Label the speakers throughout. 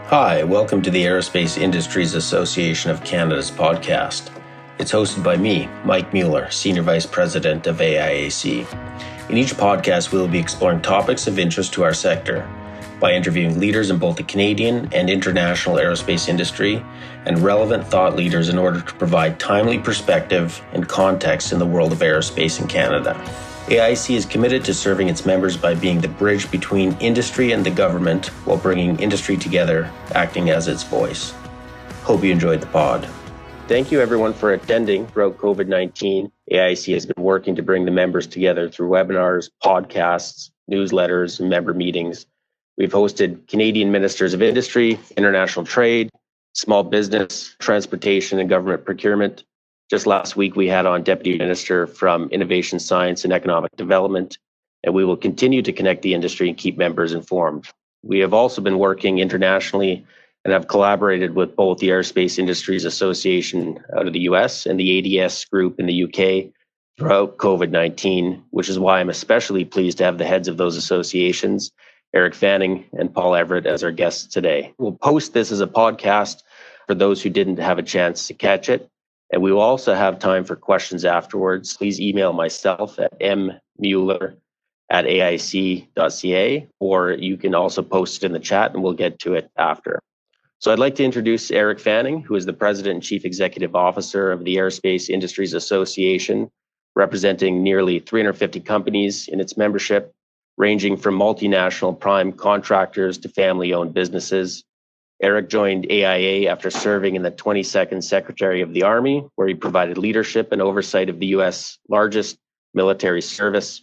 Speaker 1: Hi, welcome to the Aerospace Industries Association of Canada's podcast. It's hosted by me, Mike Mueller, Senior Vice President of AIAC. In each podcast, we will be exploring topics of interest to our sector by interviewing leaders in both the Canadian and international aerospace industry and relevant thought leaders in order to provide timely perspective and context in the world of aerospace in Canada. AIAC is committed to serving its members by being the bridge between industry and the government while bringing industry together, acting as its voice. Hope you enjoyed the pod. Thank you everyone for attending throughout COVID-19. AIAC has been working to bring the members together through webinars, podcasts, newsletters, and member meetings. We've hosted Canadian Ministers of Industry, International Trade, Small Business, Transportation and Government Procurement. Just last week, we had on Deputy Minister from Innovation, Science and Economic Development, and we will continue to connect the industry and keep members informed. We have also been working internationally and have collaborated with both the Aerospace Industries Association out of the US and the ADS Group in the UK throughout COVID-19, which is why I'm especially pleased to have the heads of those associations, Eric Fanning and Paul Everitt, as our guests today. We'll post this as a podcast for those who didn't have a chance to catch it. And we will also have time for questions afterwards. Please email myself at mmueller@aic.ca, or you can also post it in the chat and we'll get to it after. So I'd like to introduce Eric Fanning, who is the President and Chief Executive Officer of the Aerospace Industries Association, representing nearly 350 companies in its membership, ranging from multinational prime contractors to family-owned businesses. Eric joined AIA after serving in the 22nd Secretary of the Army, where he provided leadership and oversight of the U.S. largest military service.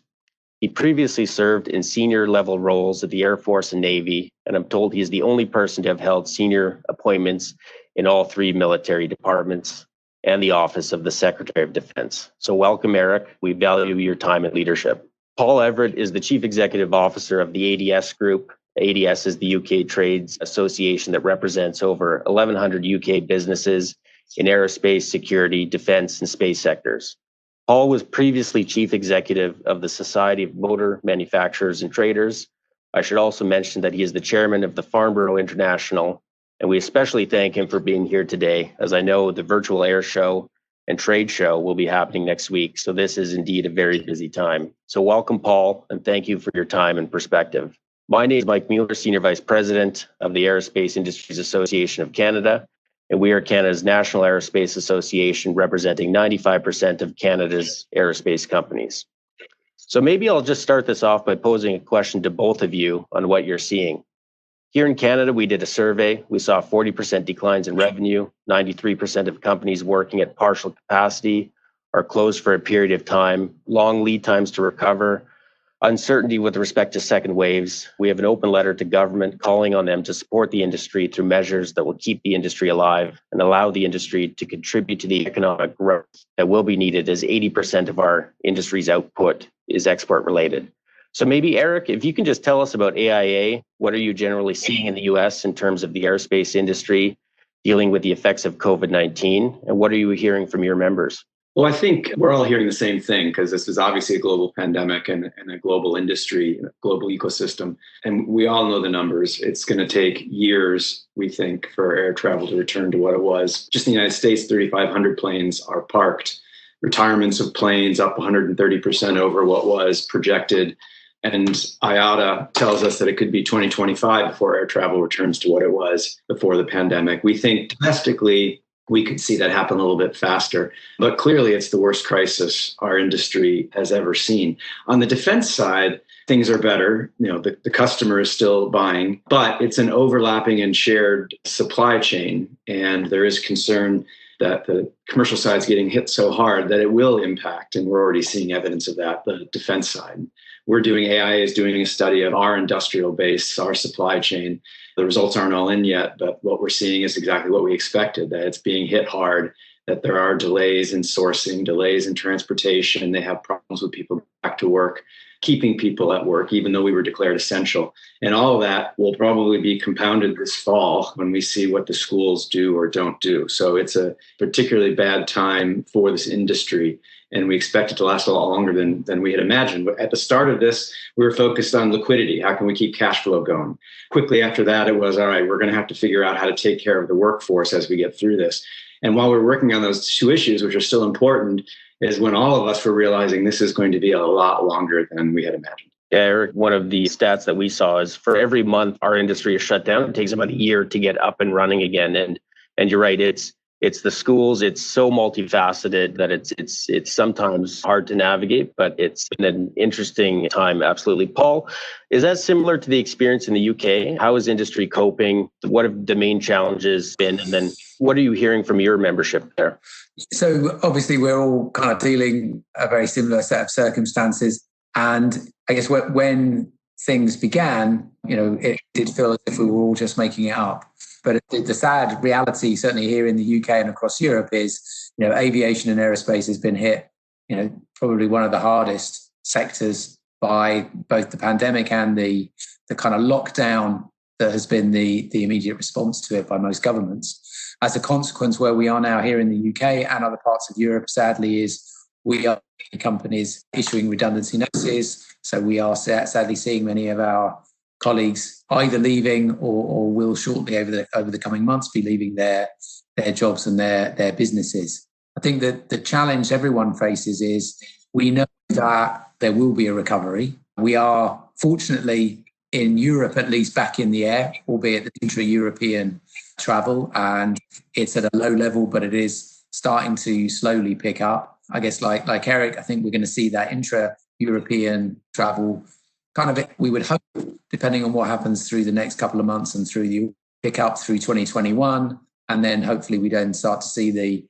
Speaker 1: He previously served in senior level roles at the Air Force and Navy, and I'm told he is the only person to have held senior appointments in all three military departments and the Office of the Secretary of Defense. So welcome, Eric. We value your time and leadership. Paul Everitt is the Chief Executive Officer of the ADS Group. ADS is the UK Trades Association that represents over 1,100 UK businesses in aerospace, security, defense, and space sectors. Paul was previously Chief Executive of the Society of Motor Manufacturers and Traders. I should also mention that he is the Chairman of the Farnborough International, and we especially thank him for being here today, as I know the virtual air show and trade show will be happening next week, so this is indeed a very busy time. So welcome, Paul, and thank you for your time and perspective. My name is Mike Mueller, Senior Vice President of the Aerospace Industries Association of Canada, and we are Canada's National Aerospace Association, representing 95% of Canada's aerospace companies. So maybe I'll just start this off by posing a question to both of you on what you're seeing. Here in Canada, we did a survey. We saw 40% declines in revenue, 93% of companies working at partial capacity are closed for a period of time, long lead times to recover, uncertainty with respect to second waves. We have an open letter to government calling on them to support the industry through measures that will keep the industry alive and allow the industry to contribute to the economic growth that will be needed, as 80% of our industry's output is export related. So maybe Eric, if you can just tell us about AIA, what are you generally seeing in the US in terms of the aerospace industry dealing with the effects of COVID-19, and what are you hearing from your members?
Speaker 2: Well, I think we're all hearing the same thing, because this is obviously a global pandemic and a global industry, a global ecosystem. And we all know the numbers. It's going to take years, we think, for air travel to return to what it was. Just in the United States, 3,500 planes are parked. Retirements of planes up 130% over what was projected. And IATA tells us that it could be 2025 before air travel returns to what it was before the pandemic. We think domestically, we could see that happen a little bit faster. But clearly, it's the worst crisis our industry has ever seen. On the defense side, things are better. The customer is still buying, but it's an overlapping and shared supply chain. And there is concern that the commercial side is getting hit so hard that it will impact. And we're already seeing evidence of that, the defense side. AIA is doing a study of our industrial base, our supply chain. The results aren't all in yet, but what we're seeing is exactly what we expected, that it's being hit hard, that there are delays in sourcing, delays in transportation. They have problems with people back to work, keeping people at work, even though we were declared essential. And all of that will probably be compounded this fall when we see what the schools do or don't do. So it's a particularly bad time for this industry. and we expect it to last a lot longer than we had imagined. But at the start of this, we were focused on liquidity. How can we keep cash flow going? Quickly after that, it was, all right, we're going to have to figure out how to take care of the workforce as we get through this. And while we're working on those two issues, which are still important, is when all of us were realizing this is going to be a lot longer than we had imagined.
Speaker 1: Yeah, Eric, one of the stats that we saw is for every month our industry is shut down, it takes about a year to get up and running again. And you're right, it's the schools. It's so multifaceted that it's sometimes hard to navigate, but it's been an interesting time. Absolutely. Paul, is that similar to the experience in the UK? How is industry coping? What have the main challenges been? And then what are you hearing from your membership there?
Speaker 3: So obviously we're all kind of dealing a very similar set of circumstances. And I guess when things began, it did feel as if we were all just making it up. But the sad reality, certainly here in the UK and across Europe, is, aviation and aerospace has been hit, probably one of the hardest sectors by both the pandemic and the kind of lockdown that has been the immediate response to it by most governments. As a consequence, where we are now here in the UK and other parts of Europe, sadly, is we are companies issuing redundancy notices. So we are sadly seeing many of our colleagues either leaving or will shortly over the coming months be leaving their jobs and their businesses. I think that the challenge everyone faces is we know that there will be a recovery. We are fortunately in Europe at least back in the air, albeit the intra-European travel, and it's at a low level, but it is starting to slowly pick up. I guess like Eric, I think we're going to see that intra-European travel kind of, we would hope, depending on what happens through the next couple of months and through the pick up through 2021. And then hopefully we don't start to see the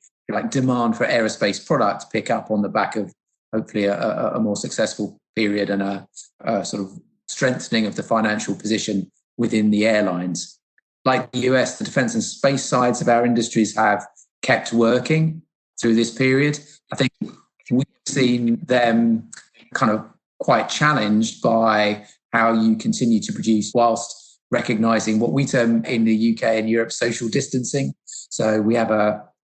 Speaker 3: demand for aerospace products pick up on the back of hopefully a more successful period and a sort of strengthening of the financial position within the airlines. Like the US, the defense and space sides of our industries have kept working through this period. I think we've seen them kind of quite challenged by how you continue to produce whilst recognising what we term in the UK and Europe social distancing. So we have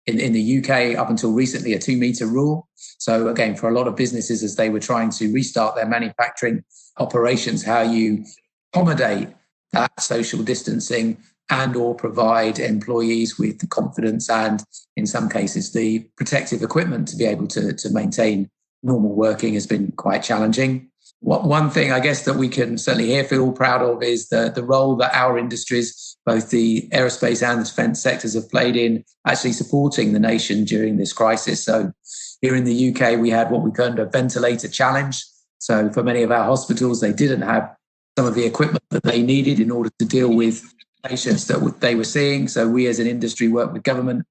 Speaker 3: in the UK up until recently a 2-metre rule. So again, for a lot of businesses as they were trying to restart their manufacturing operations, how you accommodate that social distancing and or provide employees with the confidence and in some cases the protective equipment to be able to maintain normal working has been quite challenging. One thing I guess that we can certainly here feel proud of is the role that our industries, both the aerospace and the defence sectors, have played in actually supporting the nation during this crisis. So here in the UK, we had what we called a ventilator challenge. So for many of our hospitals, they didn't have some of the equipment that they needed in order to deal with patients that they were seeing. So we as an industry worked with government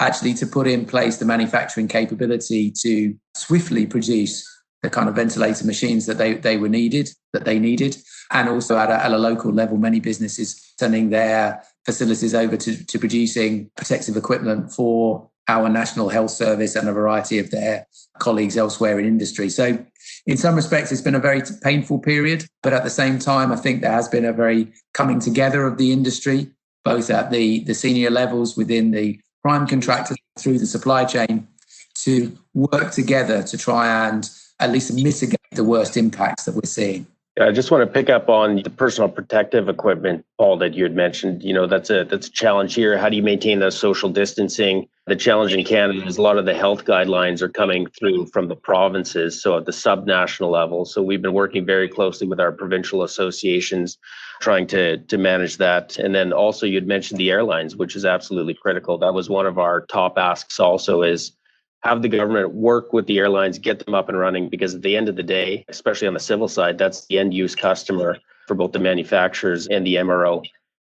Speaker 3: actually to put in place the manufacturing capability to swiftly produce the kind of ventilator machines that they needed. And also at a local level, many businesses turning their facilities over to producing protective equipment for our National Health Service and a variety of their colleagues elsewhere in industry. So in some respects, it's been a very painful period, but at the same time, I think there has been a very coming together of the industry, both at the senior levels within the prime contractors through the supply chain, to work together to try and at least mitigate the worst impacts that we're seeing.
Speaker 1: I just want to pick up on the personal protective equipment, Paul, that you had mentioned. That's a challenge here. How do you maintain that social distancing? The challenge in Canada is a lot of the health guidelines are coming through from the provinces, so at the subnational level. So we've been working very closely with our provincial associations, trying to manage that. And then also you'd mentioned the airlines, which is absolutely critical. That was one of our top asks also, is have the government work with the airlines, get them up and running, because at the end of the day, especially on the civil side, that's the end use customer for both the manufacturers and the MRO.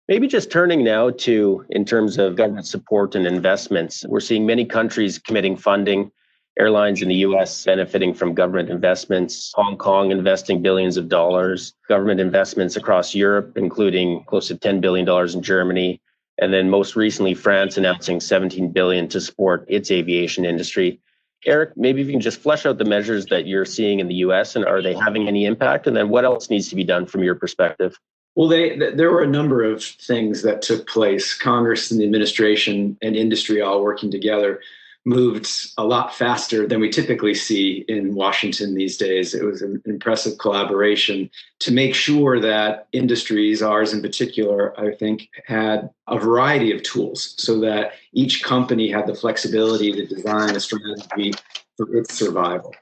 Speaker 1: Maybe just turning now to, in terms of government support and investments, we're seeing many countries committing funding, airlines in the US benefiting from government investments, Hong Kong investing billions of dollars, government investments across Europe, including close to $10 billion in Germany. And then most recently, France announcing $17 billion to support its aviation industry. Eric, maybe if you can just flesh out the measures that you're seeing in the US, and are they having any impact? And then what else needs to be done from your perspective?
Speaker 2: Well, there were a number of things that took place, Congress and the administration and industry all working together. moved a lot faster than we typically see in Washington these days. It was an impressive collaboration to make sure that industries, ours in particular, I think, had a variety of tools so that each company had the flexibility to design a strategy for its survival.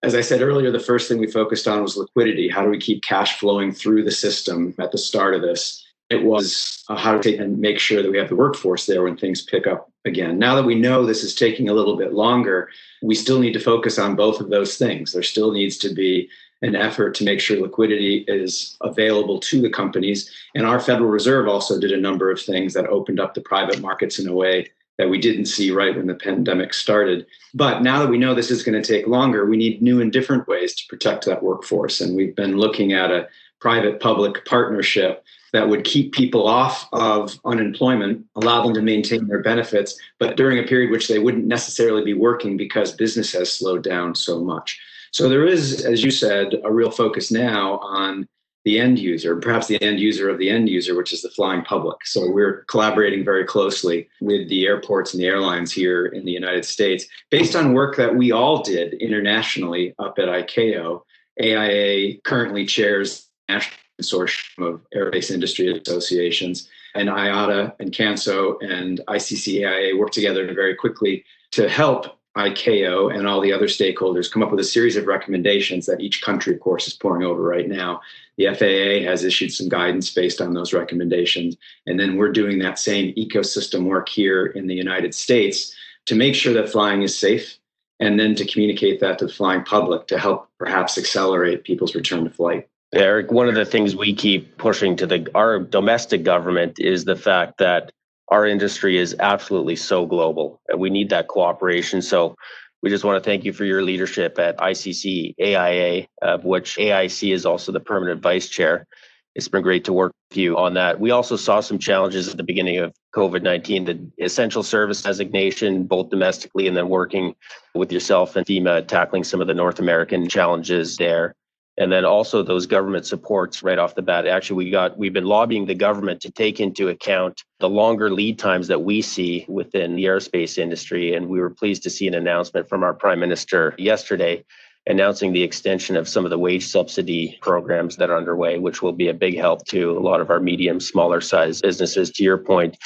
Speaker 2: As I said earlier, the first thing we focused on was liquidity. How do we keep cash flowing through the system at the start of this? It was how to take and make sure that we have the workforce there when things pick up again. Now that we know this is taking a little bit longer, we still need to focus on both of those things. There still needs to be an effort to make sure liquidity is available to the companies. And our Federal Reserve also did a number of things that opened up the private markets in a way that we didn't see right when the pandemic started. But now that we know this is going to take longer, we need new and different ways to protect that workforce. And we've been looking at a private-public partnership that would keep people off of unemployment, allow them to maintain their benefits, but during a period which they wouldn't necessarily be working because business has slowed down so much. So there is, as you said, a real focus now on the end user, perhaps the end user of the end user, which is the flying public. So we're collaborating very closely with the airports and the airlines here in the United States, based on work that we all did internationally up at ICAO. AIA currently chairs the National Consortium of Aerospace Industries Associations, and IATA and CANSO and ICC-AIA work together very quickly to help ICAO and all the other stakeholders come up with a series of recommendations that each country, of course, is poring over right now. The FAA has issued some guidance based on those recommendations. And then we're doing that same ecosystem work here in the United States to make sure that flying is safe, and then to communicate that to the flying public to help perhaps accelerate people's return to flight.
Speaker 1: Eric, one of the things we keep pushing to our domestic government is the fact that our industry is absolutely so global, and we need that cooperation. So we just want to thank you for your leadership at ICC AIA, of which AIC is also the permanent vice chair. It's been great to work with you on that. We also saw some challenges at the beginning of COVID-19, the essential service designation, both domestically and then working with yourself and FEMA, tackling some of the North American challenges there. And then also those government supports right off the bat. Actually, we've been lobbying the government to take into account the longer lead times that we see within the aerospace industry. And we were pleased to see an announcement from our Prime Minister yesterday announcing the extension of some of the wage subsidy programs that are underway, which will be a big help to a lot of our medium, smaller size businesses. To your point,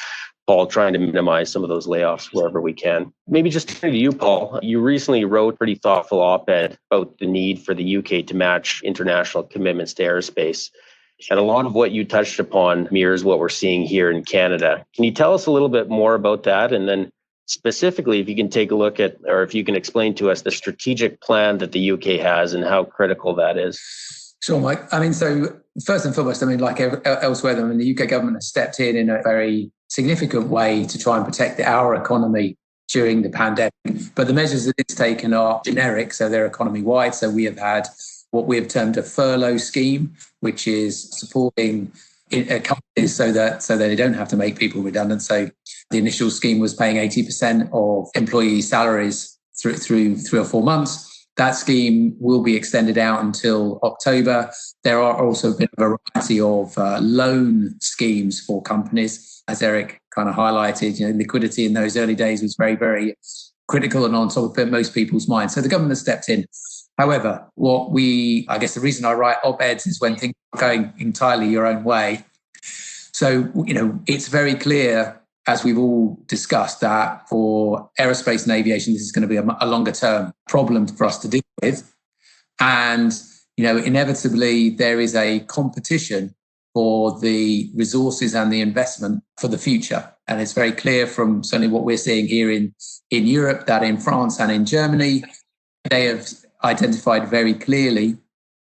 Speaker 1: Paul, trying to minimize some of those layoffs wherever we can. Maybe just turning to you, Paul. You recently wrote a pretty thoughtful op-ed about the need for the UK to match international commitments to aerospace. And a lot of what you touched upon mirrors what we're seeing here in Canada. Can you tell us a little bit more about that? And then specifically, if you can take a look at, or if you can explain to us the strategic plan that the UK has and how critical that is.
Speaker 3: Sure, Mike. So first and foremost, like elsewhere, the UK government has stepped in a very significant way to try and protect our economy during the pandemic. But the measures that it's taken are generic, so they're economy-wide. So we have had what we have termed a furlough scheme, which is supporting companies so that they don't have to make people redundant. So the initial scheme was paying 80% of employee salaries through 3 or 4 months. That scheme will be extended out until October. There are also been a variety of loan schemes for companies. As Eric kind of highlighted, liquidity in those early days was very, very critical and on top of most people's minds. So the government stepped in. However, the reason I write op-eds is when things are going entirely your own way. So, it's very clear, as we've all discussed, that for aerospace and aviation, this is going to be a longer term problem for us to deal with. And, inevitably there is a competition for the resources and the investment for the future. And it's very clear from certainly what we're seeing here in Europe that in France and in Germany, they have identified very clearly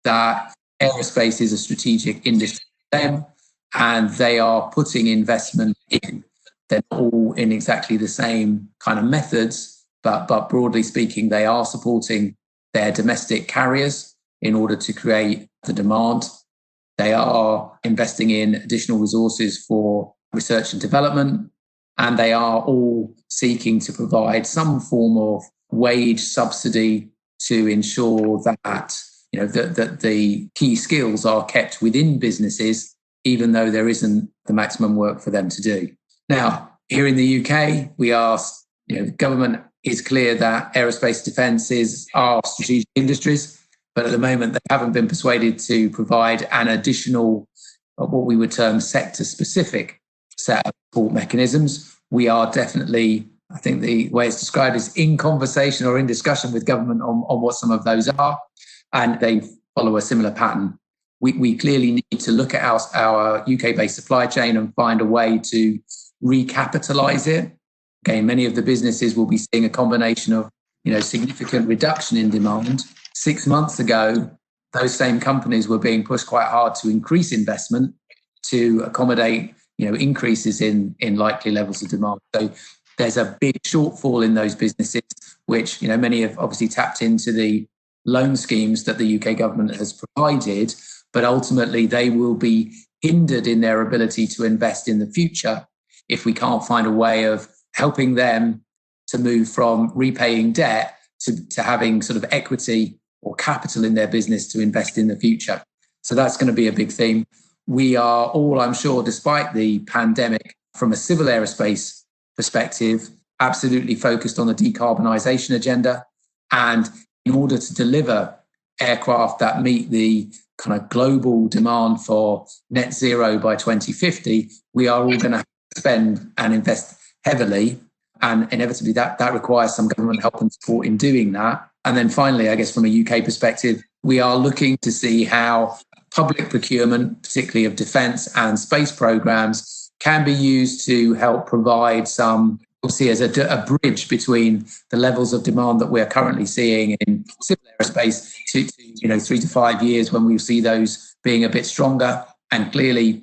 Speaker 3: that aerospace is a strategic industry for them, and they are putting investment in. They're all in exactly the same kind of methods, but broadly speaking, they are supporting their domestic carriers in order to create the demand. They are investing in additional resources for research and development, and they are all seeking to provide some form of wage subsidy to ensure that that the key skills are kept within businesses, even though there isn't the maximum work for them to do. Now, here in the UK, we are, the government it's clear that aerospace defences are strategic industries, but at the moment they haven't been persuaded to provide an additional, what we would term sector-specific set of support mechanisms. We are definitely, I think the way it's described is in conversation or in discussion with government on what some of those are, and they follow a similar pattern. We clearly need to look at our UK-based supply chain and find a way to recapitalise it. Again, many of the businesses will be seeing a combination of, significant reduction in demand. 6 months ago, those same companies were being pushed quite hard to increase investment to accommodate, increases in likely levels of demand. So there's a big shortfall in those businesses, which, many have obviously tapped into the loan schemes that the UK government has provided, but ultimately they will be hindered in their ability to invest in the future if we can't find a way of helping them to move from repaying debt to having sort of equity or capital in their business to invest in the future. So that's going to be a big theme. We are all, I'm sure, despite the pandemic, from a civil aerospace perspective, absolutely focused on the decarbonisation agenda. And in order to deliver aircraft that meet the kind of global demand for net zero by 2050, we are all going to spend and invest heavily. And inevitably that requires some government help and support in doing that. And then finally, I guess from a UK perspective, we are looking to see how public procurement, particularly of defence and space programmes, can be used to help provide some, obviously, as a bridge between the levels of demand that we're currently seeing in civil aerospace to 3 to 5 years when we see those being a bit stronger. And clearly,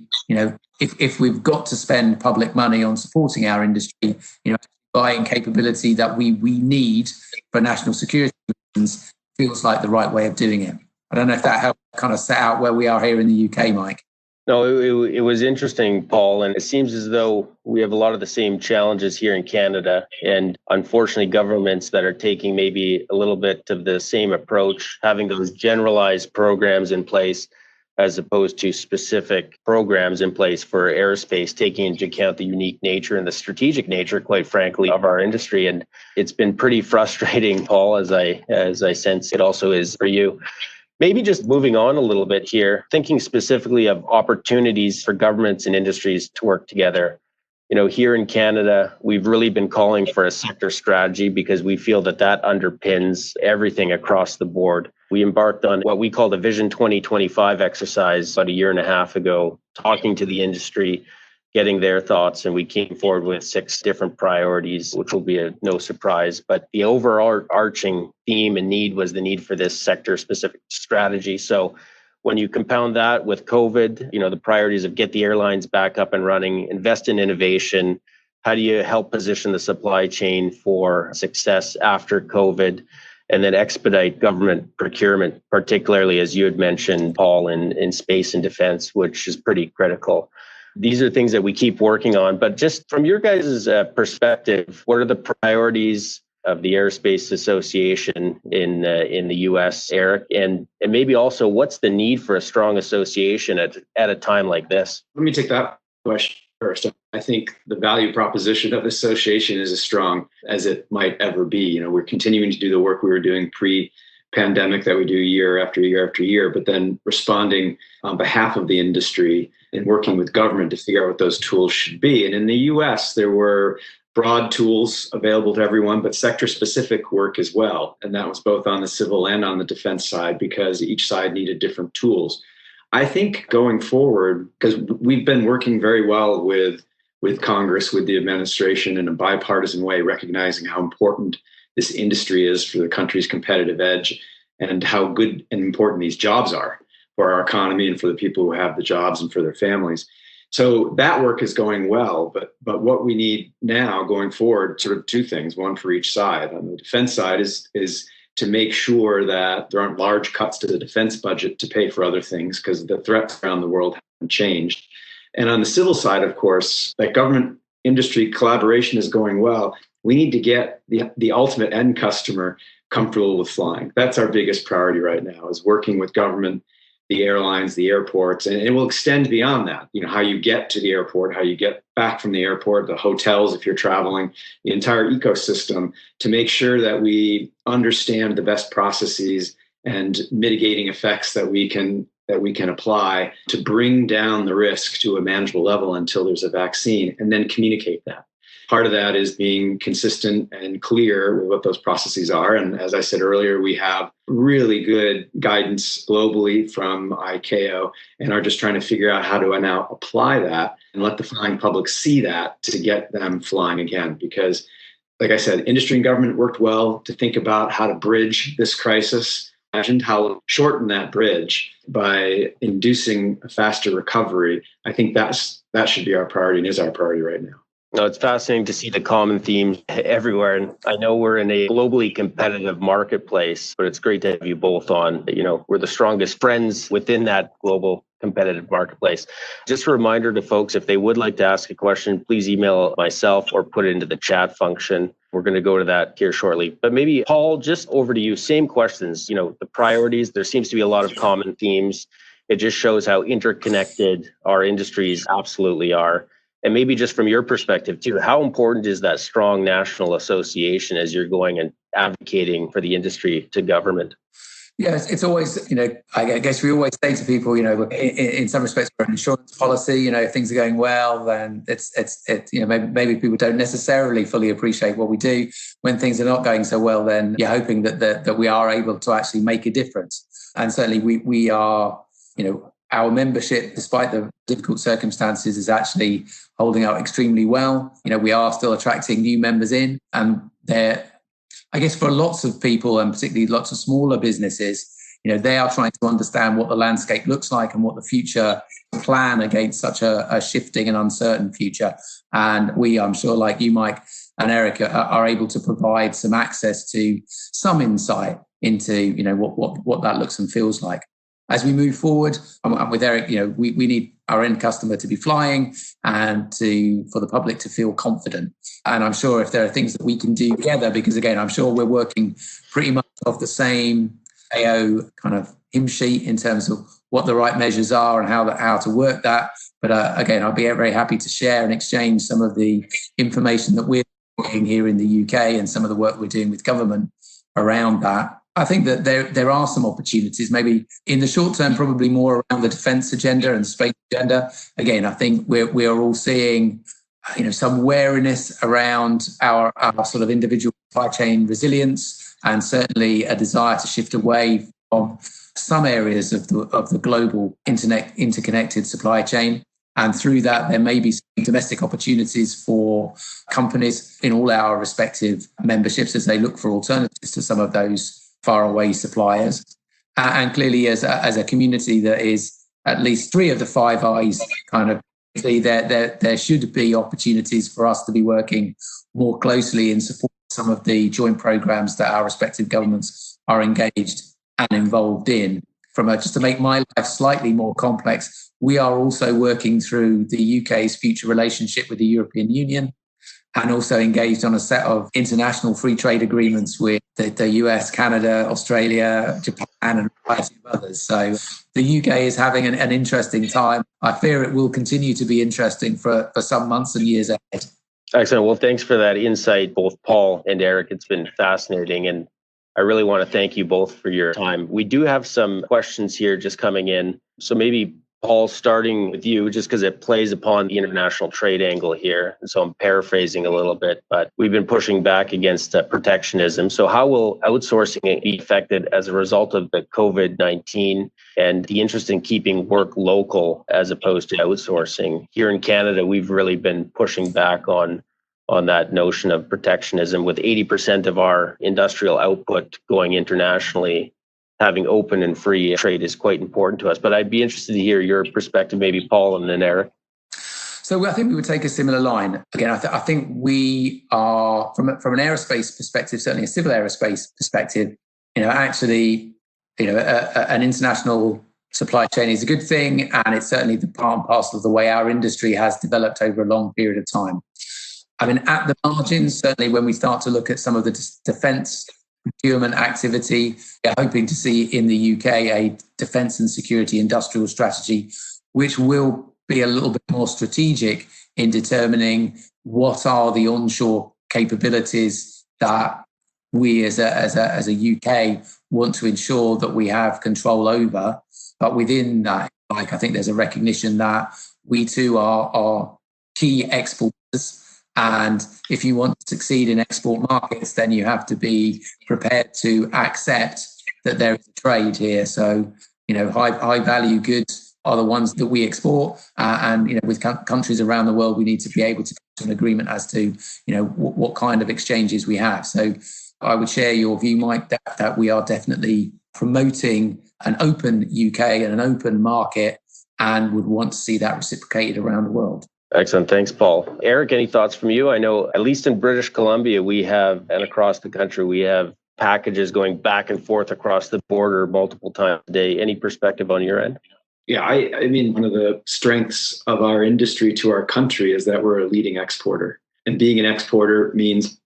Speaker 3: if we've got to spend public money on supporting our industry, buying capability that we need for national security reasons feels like the right way of doing it. I don't know if that helped kind of set out where we are here in the UK, Mike.
Speaker 1: No, it was interesting, Paul, and it seems as though we have a lot of the same challenges here in Canada, and unfortunately governments that are taking maybe a little bit of the same approach, having those generalized programs in place as opposed to specific programs in place for aerospace, taking into account the unique nature and the strategic nature, quite frankly, of our industry. And it's been pretty frustrating, Paul, as I sense it also is for you. Maybe just moving on a little bit here, thinking specifically of opportunities for governments and industries to work together. Here in Canada, we've really been calling for a sector strategy because we feel that underpins everything across the board. We embarked on what we call the Vision 2025 exercise about a year and a half ago, talking to the industry, getting their thoughts, and we came forward with 6 different priorities, which will be no surprise. But the overarching theme and need was the need for this sector-specific strategy. So when you compound that with COVID, the priorities of get the airlines back up and running, invest in innovation, how do you help position the supply chain for success after COVID, and then expedite government procurement, particularly, as you had mentioned, Paul, in space and defense, which is pretty critical. These are things that we keep working on. But just from your guys' perspective, what are the priorities of the Aerospace Association in the US, Eric? And maybe also, what's the need for a strong association at a time like this?
Speaker 2: Let me take that question first. I think the value proposition of the association is as strong as it might ever be. We're continuing to do the work we were doing pre-pandemic that we do year after year after year, but then responding on behalf of the industry and working with government to figure out what those tools should be. And in the US, there were broad tools available to everyone, but sector-specific work as well. And that was both on the civil and on the defense side, because each side needed different tools. I think going forward, because we've been working very well with Congress, with the administration in a bipartisan way, recognizing how important this industry is for the country's competitive edge and how good and important these jobs are for our economy and for the people who have the jobs and for their families. So that work is going well, but what we need now going forward, sort of 2 things, one for each side. On the defense side is to make sure that there aren't large cuts to the defense budget to pay for other things, because the threats around the world haven't changed. And on the civil side, of course, that government industry collaboration is going well. We need to get the ultimate end customer comfortable with flying. That's our biggest priority right now, is working with government the airlines, the airports, and it will extend beyond that. How you get to the airport, how you get back from the airport, the hotels, if you're traveling, the entire ecosystem, to make sure that we understand the best processes and mitigating effects that we can apply to bring down the risk to a manageable level until there's a vaccine, and then communicate that. Part of that is being consistent and clear with what those processes are. And as I said earlier, we have really good guidance globally from ICAO and are just trying to figure out how to now apply that and let the flying public see that to get them flying again. Because, like I said, industry and government worked well to think about how to bridge this crisis. Imagined how to shorten that bridge by inducing a faster recovery. I think that should be our priority and is our priority right now.
Speaker 1: No, it's fascinating to see the common themes everywhere. And I know we're in a globally competitive marketplace, but it's great to have you both on. We're the strongest friends within that global competitive marketplace. Just a reminder to folks, if they would like to ask a question, please email myself or put it into the chat function. We're going to go to that here shortly. But maybe, Paul, just over to you. Same questions, the priorities. There seems to be a lot of common themes. It just shows how interconnected our industries absolutely are. And maybe just from your perspective too, how important is that strong national association as you're going and advocating for the industry to government?
Speaker 3: Yeah, it's always, I guess we always say to people, in some respects, we're an insurance policy. If things are going well, then it's maybe people don't necessarily fully appreciate what we do. When things are not going so well, then you're hoping that we are able to actually make a difference. And certainly we are, our membership, despite the difficult circumstances, is actually holding out extremely well. We are still attracting new members in, and I guess for lots of people, and particularly lots of smaller businesses, they are trying to understand what the landscape looks like and what the future plan against such a shifting and uncertain future. And we, I'm sure, like you, Mike and Eric, are able to provide some access to some insight into, what that looks and feels like. As we move forward, and with Eric, we need our end customer to be flying and for the public to feel confident. And I'm sure if there are things that we can do together, because again, I'm sure we're working pretty much off the same AO kind of hymn sheet in terms of what the right measures are and how to work that. But again, I'll be very happy to share and exchange some of the information that we're doing here in the UK and some of the work we're doing with government around that. I think that there are some opportunities, maybe in the short term, probably more around the defence agenda and space agenda. Again, I think we are all seeing, some wariness around our sort of individual supply chain resilience, and certainly a desire to shift away from some areas of the global interconnected supply chain. And through that, there may be some domestic opportunities for companies in all our respective memberships as they look for alternatives to some of those faraway suppliers. And clearly, as a community that is at least 3 of the 5 I's kind of, there should be opportunities for us to be working more closely in support of some of the joint programs that our respective governments are engaged and involved in. Just to make my life slightly more complex, we are also working through the UK's future relationship with the European Union, and also engaged on a set of international free trade agreements with the US, Canada, Australia, Japan, and a variety of others. So the UK is having an interesting time. I fear it will continue to be interesting for some months and years ahead.
Speaker 1: Excellent. Well, thanks for that insight, both Paul and Eric. It's been fascinating. And I really want to thank you both for your time. We do have some questions here just coming in. So maybe, Paul, starting with you, just because it plays upon the international trade angle here. And so I'm paraphrasing a little bit, but we've been pushing back against protectionism. So how will outsourcing be affected as a result of the COVID-19 and the interest in keeping work local as opposed to outsourcing? Here in Canada, we've really been pushing back on that notion of protectionism, with 80% of our industrial output going internationally. Having open and free trade is quite important to us. But I'd be interested to hear your perspective, maybe Paul and then Eric.
Speaker 3: So I think we would take a similar line. Again, I think we are, from an aerospace perspective, certainly a civil aerospace perspective, an international supply chain is a good thing. And it's certainly the part and parcel of the way our industry has developed over a long period of time. I mean, at the margins, certainly when we start to look at some of the defence procurement activity, we're hoping to see in the UK defence and security industrial strategy, which will be a little bit more strategic in determining what are the onshore capabilities that we as a UK want to ensure that we have control over. But within that, I think there's a recognition that we too are key exporters. And if you want to succeed in export markets, then you have to be prepared to accept that there is a trade here. So, high value goods are the ones that we export. And, with countries around the world, we need to be able to come to an agreement as to, what kind of exchanges we have. So I would share your view, Mike, that we are definitely promoting an open UK and an open market and would want to see that reciprocated around the world.
Speaker 1: Excellent. Thanks, Paul. Eric, any thoughts from you? I know, at least in British Columbia, and across the country, we have packages going back and forth across the border multiple times a day. Any perspective on your end?
Speaker 2: Yeah, I mean, one of the strengths of our industry to our country is that we're a leading exporter. And being an exporter means,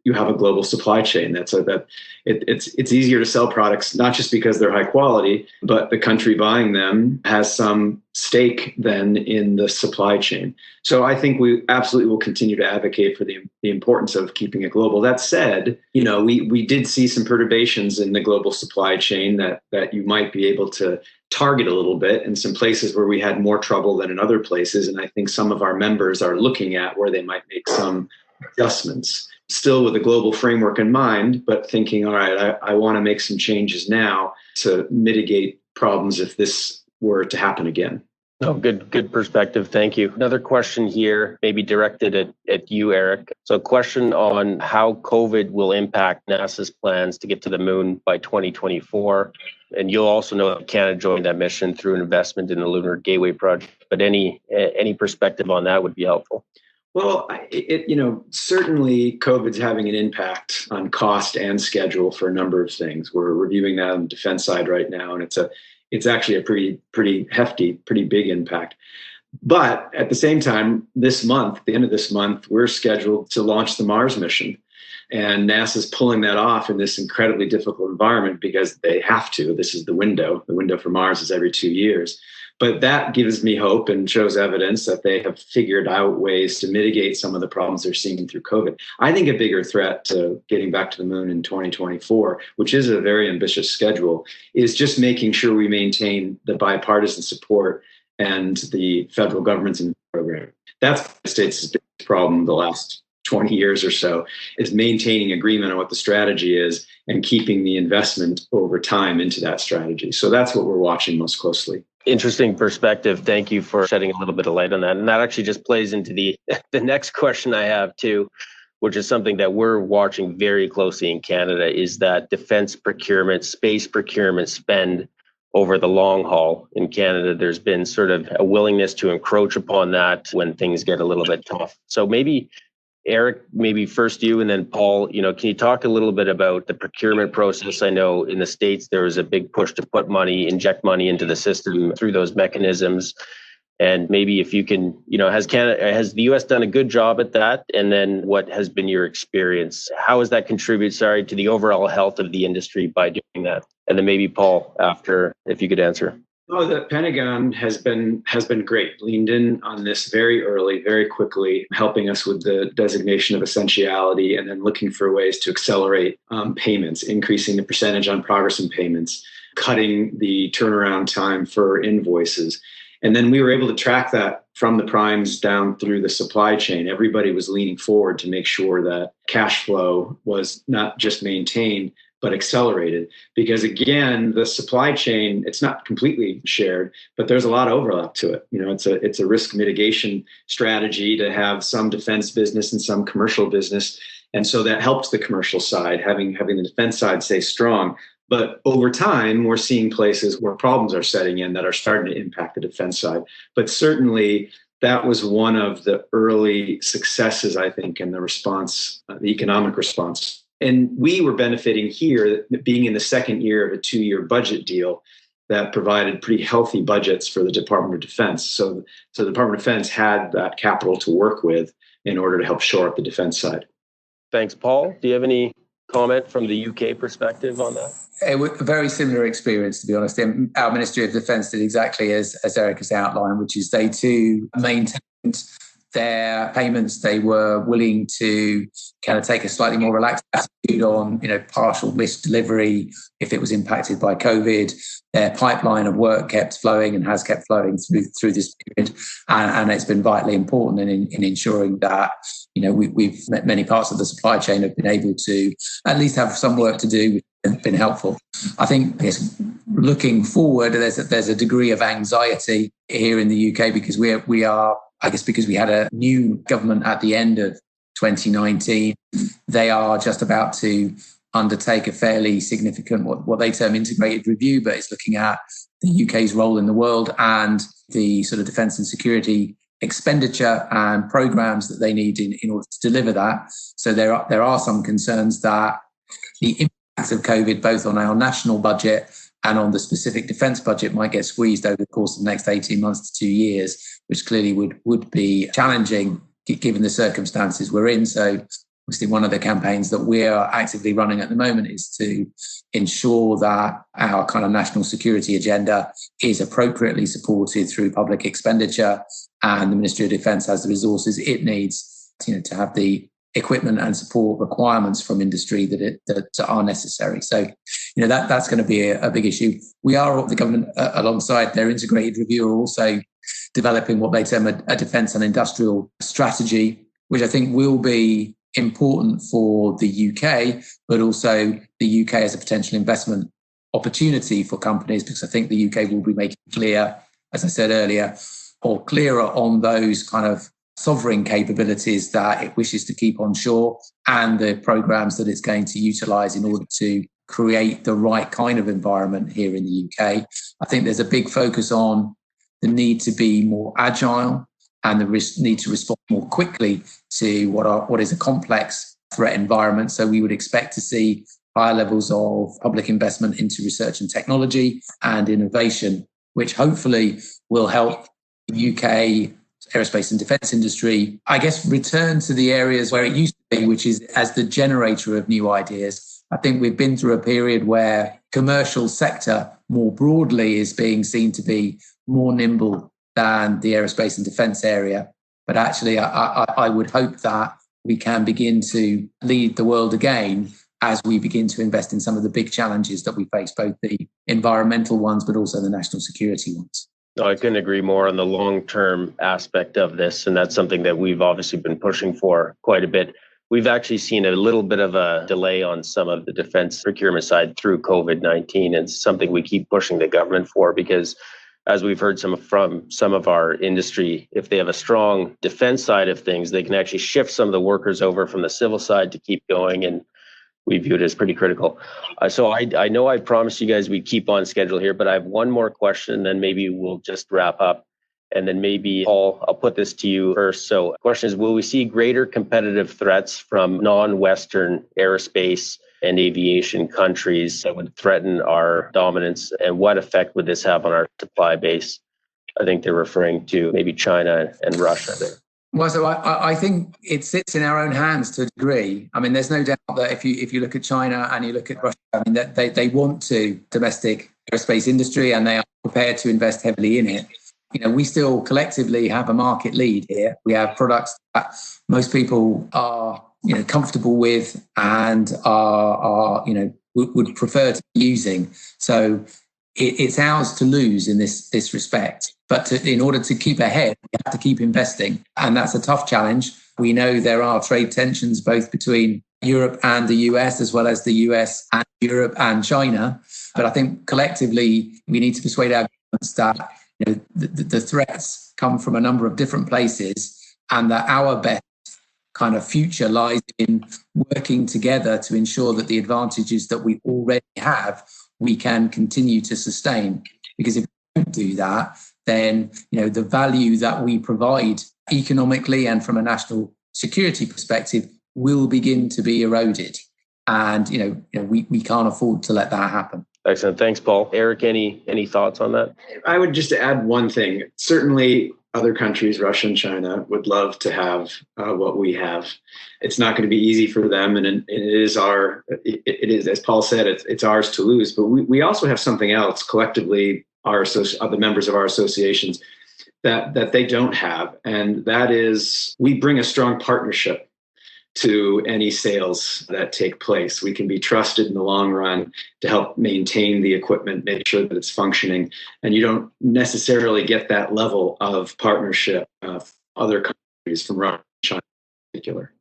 Speaker 2: you have a global supply chain. It's easier to sell products, not just because they're high quality, but the country buying them has some stake then in the supply chain. So I think we absolutely will continue to advocate for the importance of keeping it global. That said, we did see some perturbations in the global supply chain that you might be able to target a little bit in some places where we had more trouble than in other places. And I think some of our members are looking at where they might make some adjustments, still with a global framework in mind, but thinking, all right, I want to make some changes now to mitigate problems if this were to happen again.
Speaker 1: Oh, good perspective. Thank you. Another question here, maybe directed at you, Eric. So a question on how COVID will impact NASA's plans to get to the moon by 2024. And you'll also know that Canada joined that mission through an investment in the Lunar Gateway project. But any perspective on that would be helpful.
Speaker 2: Well, certainly COVID's having an impact on cost and schedule for a number of things. We're reviewing that on the defense side right now, and it's actually a pretty hefty, pretty big impact. But at the same time, this month, at the end of this month, we're scheduled to launch the Mars mission. And NASA's pulling that off in this incredibly difficult environment because they have to. This is the window. The window for Mars is every 2 years. But that gives me hope and shows evidence that they have figured out ways to mitigate some of the problems they're seeing through COVID. I think a bigger threat to getting back to the moon in 2024, which is a very ambitious schedule, is just making sure we maintain the bipartisan support and the federal government's program. That's the States' biggest problem the last 20 years or so, is maintaining agreement on what the strategy is and keeping the investment over time into that strategy. So that's what we're watching most closely.
Speaker 1: Interesting perspective. Thank you for shedding a little bit of light on that. And that actually just plays into the next question I have too, which is something that we're watching very closely in Canada, is that defense procurement, space procurement spend over the long haul in Canada. There's been sort of a willingness to encroach upon that when things get a little bit tough. So maybe Eric, maybe first you, and then Paul, can you talk a little bit about the procurement process? I know in the States, there was a big push to inject money into the system through those mechanisms. And maybe if you can, has the US done a good job at that? And then what has been your experience? How has that contributed, to the overall health of the industry by doing that? And then maybe Paul, after, if you could answer.
Speaker 2: Oh, the Pentagon has been great, leaned in on this very early, very quickly, helping us with the designation of essentiality and then looking for ways to accelerate payments, increasing the percentage on progress and payments, cutting the turnaround time for invoices. And then we were able to track that from the primes down through the supply chain. Everybody was leaning forward to make sure that cash flow was not just maintained, but accelerated. Because again, the supply chain, it's not completely shared, but there's a lot of overlap to it. It's a risk mitigation strategy to have some defense business and some commercial business. And so that helps the commercial side, having the defense side stay strong. But over time, we're seeing places where problems are setting in that are starting to impact the defense side. But certainly, that was one of the early successes, I think, in the response, the economic response. And we were benefiting here, being in the second year of a 2-year budget deal that provided pretty healthy budgets for the Department of Defense. So the Department of Defense had that capital to work with in order to help shore up the defense side.
Speaker 1: Thanks, Paul. Do you have any comment from the UK perspective on that?
Speaker 3: It was a very similar experience, to be honest. Our Ministry of Defence did exactly as Eric has outlined, which is they too maintained their payments. They were willing to kind of take a slightly more relaxed attitude on, partial missed delivery if it was impacted by COVID. Their pipeline of work kept flowing and has kept flowing through this period, and it's been vitally important in ensuring that we've many parts of the supply chain have been able to at least have some work to do, which has been helpful. I think looking forward, there's a degree of anxiety here in the UK because we are. I guess because we had a new government at the end of 2019, they are just about to undertake a fairly significant, what they term integrated review, but it's looking at the UK's role in the world and the sort of defence and security expenditure and programs that they need in order to deliver that. So there are some concerns that the impact of COVID, both on our national budget and on the specific defence budget, might get squeezed over the course of the next 18 months to 2 years, which clearly would be challenging given the circumstances we're in. So obviously one of the campaigns that we are actively running at the moment is to ensure that our kind of national security agenda is appropriately supported through public expenditure, and the Ministry of Defence has the resources it needs to have the equipment and support requirements from industry that are necessary. So, that's going to be a big issue. We are, the government, alongside their integrated review, are also developing what they term a defence and industrial strategy, which I think will be important for the UK, but also the UK as a potential investment opportunity for companies, because I think the UK will be making clear, as I said earlier, or clearer on those kind of sovereign capabilities that it wishes to keep on shore and the programs that it's going to utilise in order to create the right kind of environment here in the UK. I think there's a big focus on the need to be more agile and the need to respond more quickly to what is a complex threat environment. So we would expect to see higher levels of public investment into research and technology and innovation, which hopefully will help the UK aerospace and defence industry, I guess, return to the areas where it used to be, which is as the generator of new ideas. I think we've been through a period where commercial sector more broadly is being seen to be more nimble than the aerospace and defence area. But actually, I would hope that we can begin to lead the world again as we begin to invest in some of the big challenges that we face, both the environmental ones, but also the national security ones.
Speaker 1: No, I couldn't agree more on the long-term aspect of this, and that's something that we've obviously been pushing for quite a bit. We've actually seen a little bit of a delay on some of the defense procurement side through COVID-19, and it's something we keep pushing the government for because, as we've heard from some of our industry, if they have a strong defense side of things, they can actually shift some of the workers over from the civil side to keep going, and we view it as pretty critical. So I know I promised you guys we'd keep on schedule here, but I have one more question, and then maybe we'll just wrap up. And then maybe, Paul, I'll put this to you first. So the question is, will we see greater competitive threats from non-Western aerospace and aviation countries that would threaten our dominance? And what effect would this have on our supply base? I think they're referring to maybe China and Russia there.
Speaker 3: Well, so I think it sits in our own hands to a degree. I mean, there's no doubt that if you look at China and you look at Russia, I mean, that they want to domestic aerospace industry and they are prepared to invest heavily in it. We still collectively have a market lead here. We have products that most people are, comfortable with and are would prefer to be using. So it's ours to lose in this respect. But in order to keep ahead, we have to keep investing. And that's a tough challenge. We know there are trade tensions both between Europe and the US, as well as the US and Europe and China. But I think collectively, we need to persuade our governments that the threats come from a number of different places and that our best kind of future lies in working together to ensure that the advantages that we already have, we can continue to sustain. Because if we don't do that, then the value that we provide economically and from a national security perspective will begin to be eroded. And we can't afford to let that happen.
Speaker 1: Excellent. Thanks, Paul. Eric, any thoughts on that?
Speaker 2: I would just add one thing. Certainly, other countries, Russia and China, would love to have what we have. It's not going to be easy for them, and it is as Paul said, it's ours to lose. But we also have something else collectively, the members of our associations, that they don't have, and that is we bring a strong partnership to any sales that take place. We can be trusted in the long run to help maintain the equipment, make sure that it's functioning. And you don't necessarily get that level of partnership of other countries from Russia and China in particular.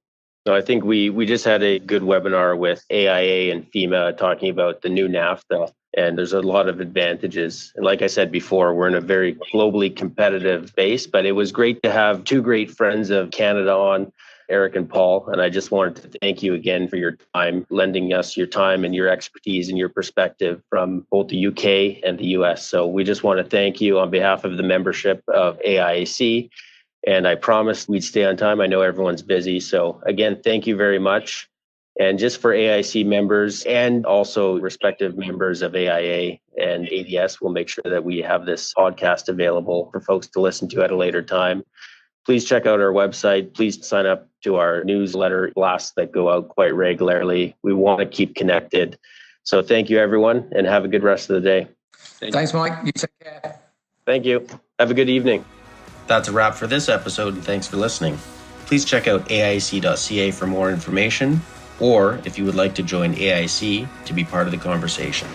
Speaker 1: So I think we just had a good webinar with AIA and FEMA talking about the new NAFTA, and there's a lot of advantages. And like I said before, we're in a very globally competitive base, but it was great to have two great friends of Canada on, Eric and Paul, and I just wanted to thank you again for your time, lending us your time and your expertise and your perspective from both the UK and the US. So we just want to thank you on behalf of the membership of AIAC, and I promised we'd stay on time. I know everyone's busy, so again, thank you very much. And just for AIC members and also respective members of AIA and ADS, we'll make sure that we have this podcast available for folks to listen to at a later time. Please check out our website. Please sign up to our newsletter blasts that go out quite regularly. We want to keep connected. So thank you, everyone, and have a good rest of the day.
Speaker 3: Thanks, Mike. You take care.
Speaker 1: Thank you. Have a good evening. That's a wrap for this episode, and thanks for listening. Please check out aic.ca for more information, or if you would like to join AIC to be part of the conversation.